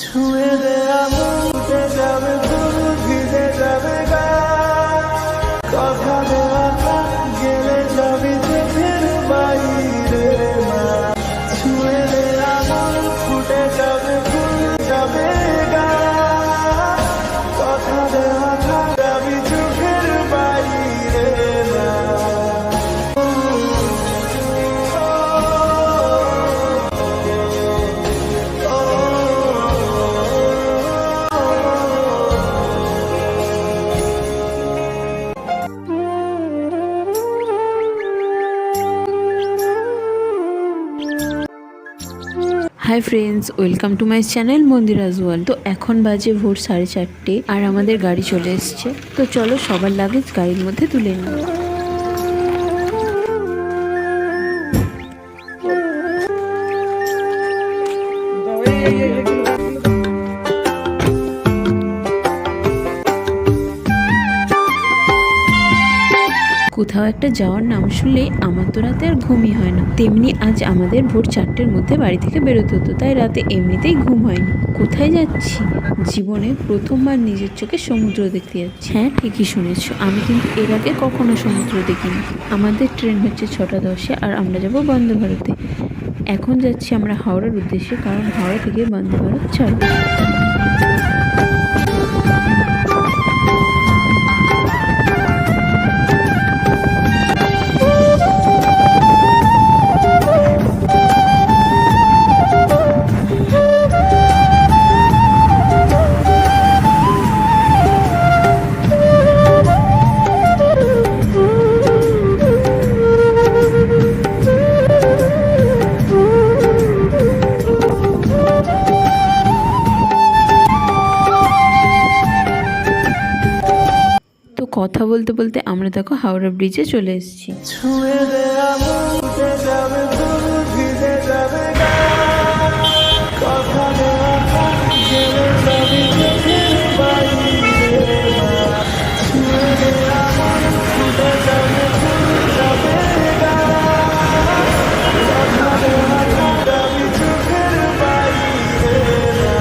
ছুঁয়ে দেয়া মুখে যাবে ফুল ভিজে যাবে গা, কথা দেওয়া গেলে যাবি চোখের বাইরে মা। ছুঁয়ে দেয়া মন ফুটে যাবে ফুল যাবে গা, কথা দেওয়া যাবি চোখের বাইরে মা। Hi friends, welcome to my channel Mandira's world. তো এখন বাজে ভোর 4:30 আর আমাদের গাড়ি চলে এসছে। তো চলো সবার লাগেজ গাড়ির মধ্যে তুলে নিই। কোথাও একটা যাওয়ার নাম শুনলেই আমার তো রাতে আর ঘুমই হয় না। তেমনি আজ আমাদের ভোর 4টের মধ্যে বাড়ি থেকে বেরোতে হতো, তাই রাতে এমনিতেই ঘুম হয়নি। কোথায় যাচ্ছি? জীবনে প্রথমবার নিজের চোখে সমুদ্র দেখতে যাচ্ছি। হ্যাঁ, ঠিকই শুনেছো, আমি কিন্তু এর আগে কখনো সমুদ্র দেখিনি। আমাদের ট্রেন হচ্ছে 6:10 আর আমরা যাব বন্দে ভারতে। এখন যাচ্ছি আমরা হাওড়ার উদ্দেশ্যে, কারণ হাওড়া থেকে বন্দে ভারত ছাড়ে। তো কথা বলতে বলতে আমরা দেখো হাওড়া ব্রিজে চলে এসেছি। ছুঁয়ে দেয়া মুখে যাবে ফুল ভিজে যাবে গা, কথা দেওয়া গেলে যাবি চোখের বাইরে মা। ছুঁয়ে দেয়া মন ফুটে যাবে ফুল যাবে গা, কথা দেওয়া যাবি চোখের বাইরে মা।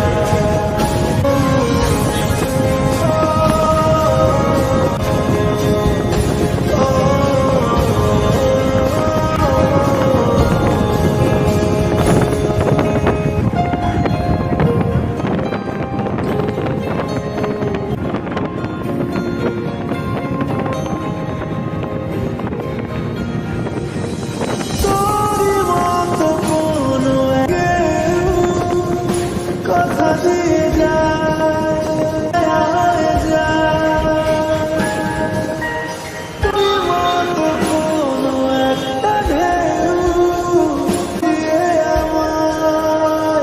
কথা দিয়ে যায় তোর মতো কোনো একটা ঢেউ দিয়ে আমার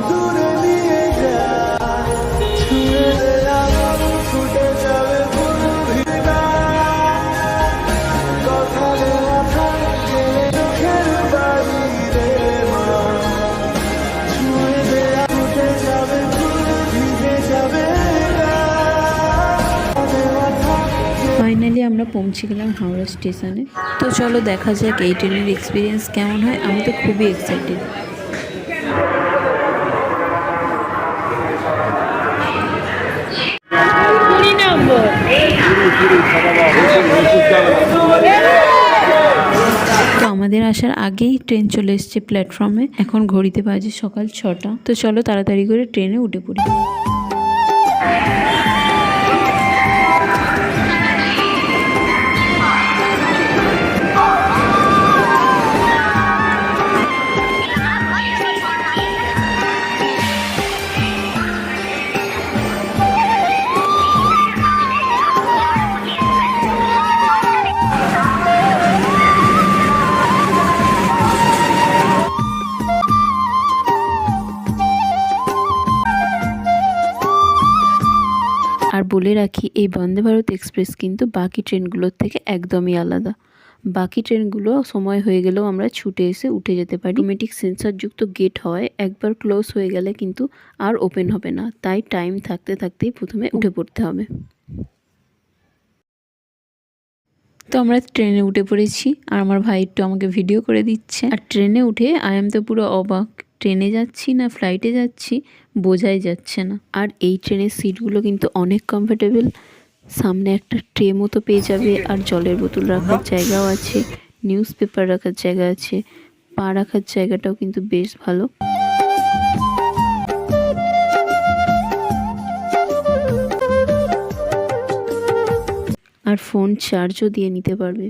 দূরে নিয়ে যায়। ছুঁয়ে দেয়া মন ফুটে যাবে ফুল ভিজা, কথা দেওয়া গেলে চোখের বাইরে মা। ছুঁয়ে দেয়া ফুটে যাবে ফুল ভিজে যাবে গা, ফাইনালি আমরা পৌঁছে গেলাম হাওড়া স্টেশনে। তো চলো দেখা যাক এই ট্রেনের এক্সপিরিয়েন্স কেমন হয়। আমি তো খুবই এক্সাইটেড। তো আমাদের আসার আগেই ট্রেন চলে এসছে প্ল্যাটফর্মে। এখন ঘড়িতে বাজে সকাল 6টা। তো চলো তাড়াতাড়ি করে ট্রেনে উঠে পড়ি। আর বলে রাখি, এই বন্দে ভারত এক্সপ্রেস কিন্তু বাকি ট্রেনগুলোর থেকে একদমই আলাদা। বাকি ট্রেনগুলো সময় হয়ে গেলেও আমরা ছুটে এসে উঠে যেতে পারি। অটোমেটিক সেন্সরযুক্ত গেট হয়, একবার ক্লোজ হয়ে গেলে কিন্তু আর ওপেন হবে না, তাই টাইম থাকতে থাকতেই প্রথমে উঠে পড়তে হবে। তো আমরা ট্রেনে উঠে পড়েছি আর আমার ভাই একটু আমাকে ভিডিও করে দিচ্ছে। আর ট্রেনে উঠে আই এম তো পুরো অবাক, ট্রেনে যাচ্ছি না ফ্লাইটে যাচ্ছি বোঝাই যাচ্ছে না। আর এই ট্রেনের সিটগুলো কিন্তু অনেক কমফোর্টেবল। সামনে একটা ট্রে মতো পেয়ে যাবে, আর জলের বোতল রাখার জায়গাও আছে, নিউজ পেপার রাখার জায়গা আছে, পা রাখার জায়গাটাও কিন্তু বেশ ভালো। আর ফোন চার্জও দিয়ে নিতে পারবে।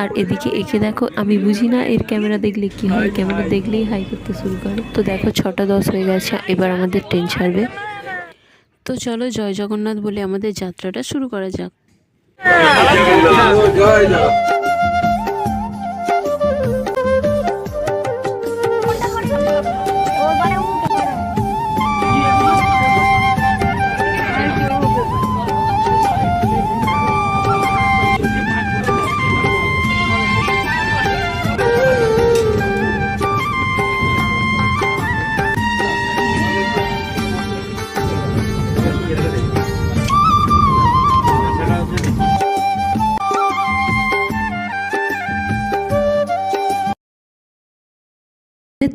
আর এদিকে একে দেখো, আমি বুঝি না এর ক্যামেরা দেখলে কি হয়, ক্যামেরা দেখলেই হাই করতে শুরু করে। তো দেখো 6টা 10 হয়ে গেছে, এবার আমাদের ট্রেন ছাড়বে। তো চলো জয় জগন্নাথ বলে আমাদের যাত্রাটা শুরু করা যাক।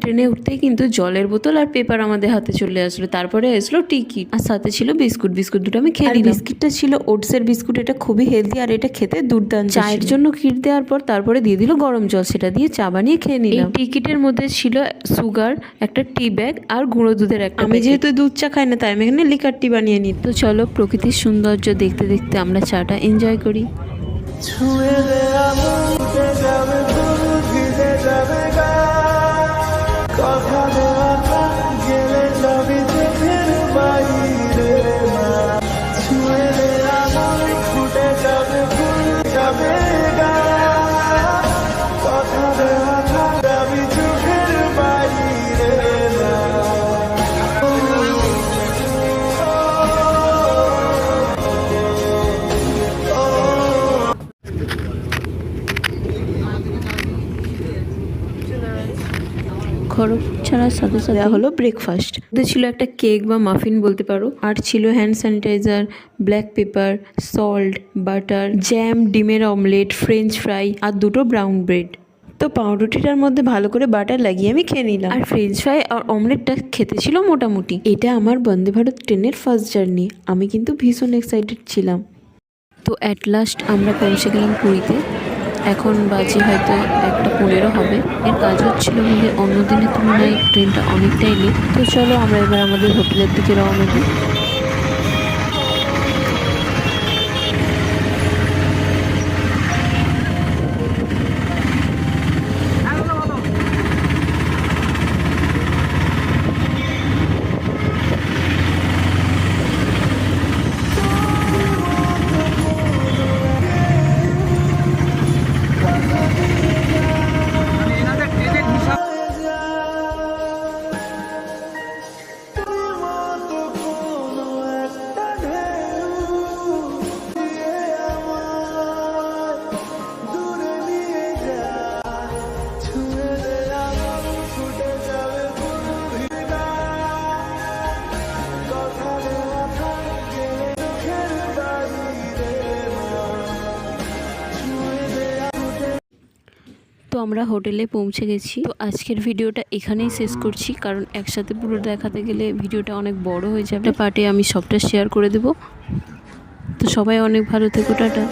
ট্রেনে উঠতেই কিন্তু জলের বোতল আর পেপার আমাদের হাতে চলে আসলো, তারপরে আসলো টিকিট, আর সাথে ছিল বিস্কুট। বিস্কুট দুটো আমি খেয়ে নিলাম। বিস্কিটটা ছিল ওটসের বিস্কুট, এটা খুবই হেলদি আর এটা খেতে দুর্দান্ত। চায়ের জন্য কিট দেওয়ার পর তারপরে দিয়ে দিল গরম জল, সেটা দিয়ে চা বানিয়ে খেয়ে নিলাম। টিকিটের মধ্যে ছিল সুগার, একটা টি ব্যাগ আর গুঁড়ো দুধের একটা। আমি যেহেতু দুধ চা খাই না, তাই আমি এখানে লিকার টি বানিয়ে নিই। তো চলো প্রকৃতির সৌন্দর্য দেখতে দেখতে আমরা চাটা এনজয় করি। ছুঁয়ে দেয়া মুখে যাবে ফুল ভিজে যাবে গা, কথা দেওয়া গেলে যাবি চোখের বাইরে না। ছুঁয়ে দেয়া মন ফুটে যাবে ফুল যাবে গা, কথা দেওয়া যাবি চোখের বাইরে না। খড়গ ছাড়ার সাথে সাথে হলো ব্রেকফাস্ট। ওদের ছিল একটা কেক বা মাফিন বলতে পারো, আর ছিল hand sanitiser, black pepper, salt, butter, jam, ডিমের অমলেট, ফ্রেঞ্চ ফ্রাই আর দুটো ব্রাউন ব্রেড। তো পাউরুটিটার মধ্যে ভালো করে বাটার লাগিয়ে আমি খেয়ে নিলাম। আর ফ্রেঞ্চ ফ্রাই আর অমলেটটা খেতে ছিল মোটামুটি। এটা আমার বন্দে ভারত ট্রেনের ফার্স্ট জার্নি, আমি কিন্তু ভীষণ এক্সাইটেড ছিলাম। তো অ্যাট লাস্ট আমরা পৌঁছে গেলাম পুরীতে। এখন বাজে হয়তো 1:15 হবে। এর কাজ হচ্ছিল বলে অন্য দিনের তুলনায় ট্রেনটা অনেকটাই লেট। তো চলো আমরা এবার আমাদের হোটেলের দিকে রওনা দিই। তো আমরা হোটেলে পৌঁছে গেছি। তো আজকের ভিডিওটা এখানেই শেষ করছি, কারণ একসাথে পুরো দেখাতে গেলে ভিডিওটা অনেক বড় হয়ে যাবে। পার্টে আমি সবটা শেয়ার করে দেব। তো সবাই অনেক ভালো থেকো, টাটা।